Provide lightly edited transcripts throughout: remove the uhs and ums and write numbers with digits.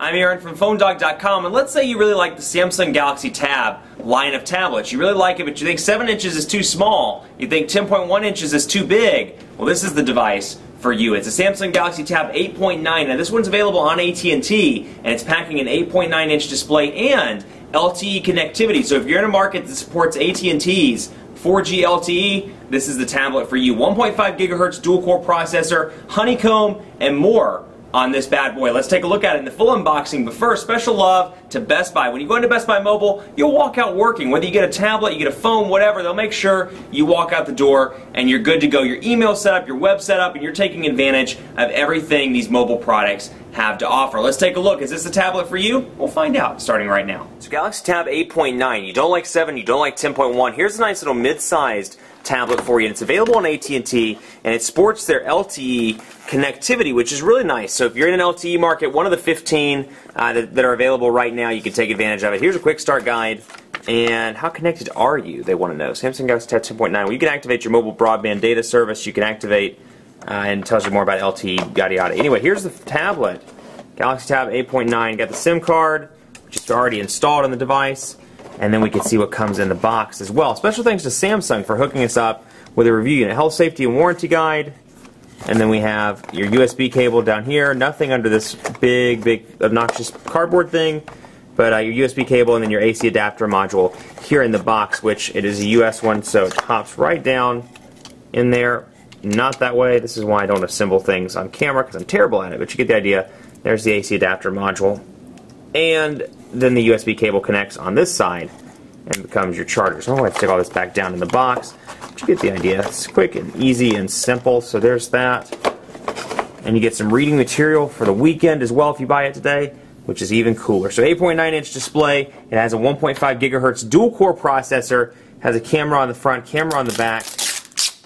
I'm Aaron from PhoneDog.com, and let's say you really like the Samsung Galaxy Tab line of tablets. You really like it, but you think 7 inches is too small. You think 10.1 inches is too big. Well, this is the device for you. It's a Samsung Galaxy Tab 8.9. Now, this one's available on AT&T, and it's packing an 8.9-inch display and LTE connectivity. So if you're in a market that supports AT&T's 4G LTE, this is the tablet for you. 1.5 gigahertz dual-core processor, honeycomb, and more on this bad boy. Let's take a look at it in the full unboxing, but first, special love to Best Buy. When you go into Best Buy Mobile, you'll walk out working. Whether you get a tablet, you get a phone, whatever, they'll make sure you walk out the door and you're good to go. Your email set up, your web set up, and you're taking advantage of everything these mobile products have to offer. Let's take a look. Is this the tablet for you? We'll find out starting right now. So Galaxy Tab 8.9. You don't like 7, you don't like 10.1. Here's a nice little mid-sized tablet for you. And it's available on AT&T, and it sports their LTE connectivity, which is really nice. So if you're in an LTE market, one of the 15 that are available right now, you can take advantage of it. Here's a quick start guide. And how connected are you? They want to know. Samsung Galaxy Tab 10.9. Well, you can activate your mobile broadband data service. You can activate and it tells you more about LTE, yada yada. Anyway, here's the tablet. Galaxy Tab 8.9. Got the SIM card, which is already installed on the device. And then we can see what comes in the box as well. Special thanks to Samsung for hooking us up with a review unit, health, safety, and warranty guide. And then we have your USB cable down here. Nothing under this big, obnoxious cardboard thing. But your USB cable and then your AC adapter module here in the box, which it is a US one, so it pops right down in there. Not that way. This is why I don't assemble things on camera, because I'm terrible at it. But you get the idea. There's the AC adapter module. And then the USB cable connects on this side and becomes your charger. So I'm going to take all this back down in the box. But you get the idea. It's quick and easy and simple. So there's that. And you get some reading material for the weekend as well if you buy it today, which is even cooler. So 8.9-inch display. It has a 1.5 gigahertz dual-core processor. Has a camera on the front, camera on the back.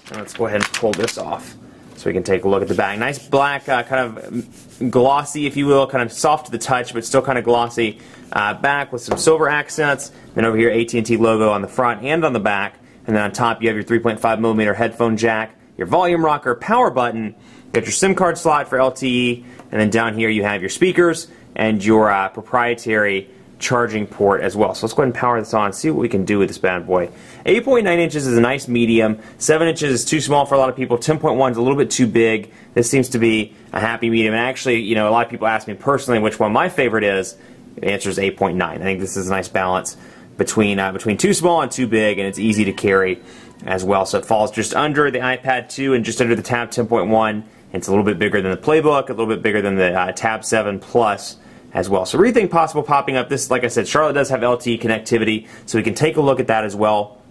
And let's go ahead and pull this off so we can take a look at the back. Nice black, kind of glossy, if you will, kind of soft to the touch, but still kind of glossy back with some silver accents. Then over here, AT&T logo on the front and on the back. And then on top, you have your 3.5mm headphone jack, your volume rocker, power button. You got your SIM card slot for LTE. And then down here, you have your speakers and your proprietary charging port as well. So let's go ahead and power this on and see what we can do with this bad boy. 8.9 inches is a nice medium. 7 inches is too small for a lot of people. 10.1 is a little bit too big. This seems to be a happy medium. And actually, you know, a lot of people ask me personally which one my favorite is. The answer is 8.9. I think this is a nice balance between too small and too big, and it's easy to carry as well. So it falls just under the iPad 2 and just under the Tab 10.1. It's a little bit bigger than the Playbook, a little bit bigger than the Tab 7 Plus as well. So everything possible popping up. This, like I said, Charlotte does have LTE connectivity, so we can take a look at that as well.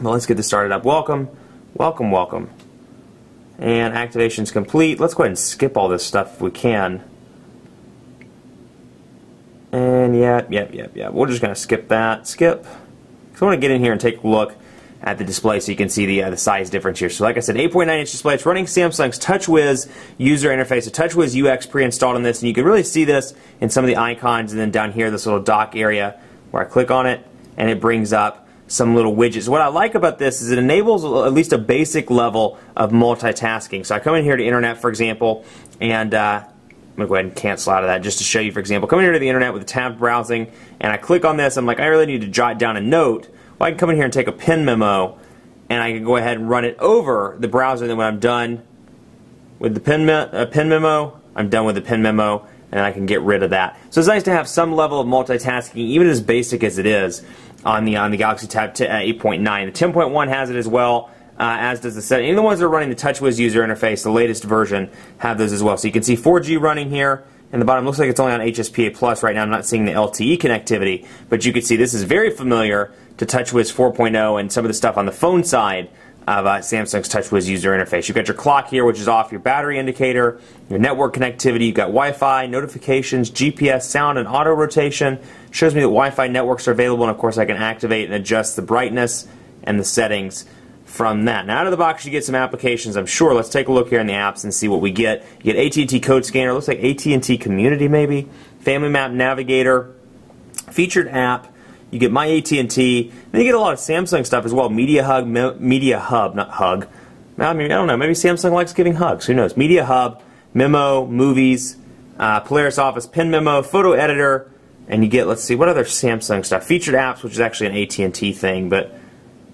But let's get this started up. Welcome, welcome, welcome. And activation's complete. Let's go ahead and skip all this stuff if we can. And yeah. We're just going to skip that. Skip. So I want to get in here and take a look at the display so you can see the size difference here. So like I said, 8.9-inch display. It's running Samsung's TouchWiz user interface. So TouchWiz UX pre-installed on this, and you can really see this in some of the icons, and then down here, this little dock area where I click on it, and it brings up some little widgets. What I like about this is it enables at least a basic level of multitasking. So I come in here to Internet, for example, and I'm going to go ahead and cancel out of that just to show you, for example, coming here to the Internet with the tabbed browsing, and I click on this. I'm like, I really need to jot down a note. Well, I can come in here and take a pen memo, and I can go ahead and run it over the browser. And then when I'm done with the pen memo, I'm done with the pen memo, and I can get rid of that. So it's nice to have some level of multitasking, even as basic as it is, on the Galaxy Tab 8.9. The 10.1 has it as well, as does the 7. Even the ones that are running the TouchWiz user interface, the latest version, have those as well. So you can see 4G running here. And the bottom looks like it's only on HSPA Plus right now. I'm not seeing the LTE connectivity, but you can see this is very familiar to TouchWiz 4.0 and some of the stuff on the phone side of Samsung's TouchWiz user interface. You've got your clock here, which is off, your battery indicator, your network connectivity, you've got Wi-Fi, notifications, GPS, sound, and auto rotation. Shows me that Wi-Fi networks are available, and of course I can activate and adjust the brightness and the settings from that. Now out of the box you get some applications, I'm sure. Let's take a look here in the apps and see what we get. You get AT&T Code Scanner, looks like AT&T Community maybe, Family Map Navigator, Featured App, you get My AT&T, then you get a lot of Samsung stuff as well, Media Hub, not Hug. I mean, I don't know, maybe Samsung likes giving hugs, who knows. Media Hub, Memo, Movies, Polaris Office Pen Memo, Photo Editor, and you get, let's see, what other Samsung stuff? Featured Apps, which is actually an AT&T thing, but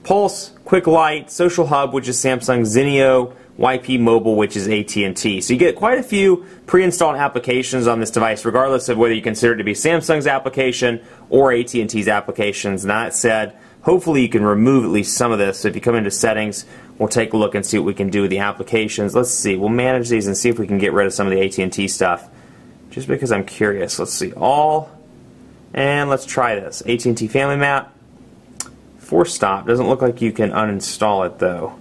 Pulse, Quick Light, Social Hub, which is Samsung, Zenio, YP Mobile, which is AT&T. So you get quite a few pre-installed applications on this device, regardless of whether you consider it to be Samsung's application or AT&T's applications. And that said, hopefully you can remove at least some of this. So if you come into Settings, we'll take a look and see what we can do with the applications. Let's see. We'll manage these and see if we can get rid of some of the AT&T stuff. Just because I'm curious. Let's see. All. And let's try this. AT&T Family Map. Force Stop. Doesn't look like you can uninstall it, though.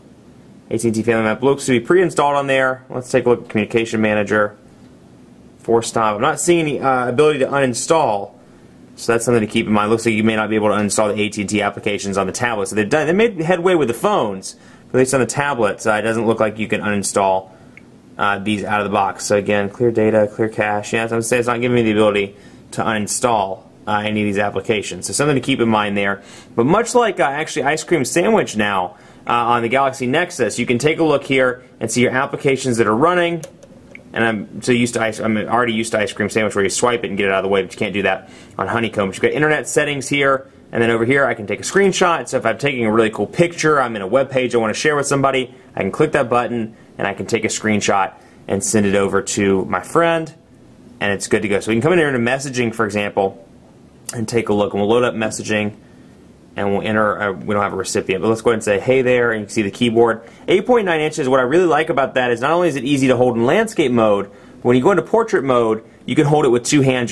AT&T Family Map looks to be pre-installed on there. Let's take a look at Communication Manager. Force Stop. I'm not seeing any ability to uninstall, so that's something to keep in mind. Looks like you may not be able to uninstall the AT&T applications on the tablet. So they made headway with the phones, but at least on the tablets, it doesn't look like you can uninstall these out of the box. So again, clear data, clear cache. Yeah, so I'm saying it's not giving me the ability to uninstall any of these applications. So something to keep in mind there. But much like actually Ice Cream Sandwich now on the Galaxy Nexus, you can take a look here and see your applications that are running. And I'm already used to Ice Cream Sandwich, where you swipe it and get it out of the way, but you can't do that on Honeycomb. But you've got Internet Settings here, and then over here I can take a screenshot. So if I'm taking a really cool picture, I'm in a web page I want to share with somebody, I can click that button and I can take a screenshot and send it over to my friend, and it's good to go. So we can come in here into Messaging, for example, and take a look, and we'll load up Messaging, and we'll enter, we don't have a recipient, but let's go ahead and say hey there, and you can see the keyboard. 8.9 inches, what I really like about that is not only is it easy to hold in landscape mode, but when you go into portrait mode, you can hold it with two hands.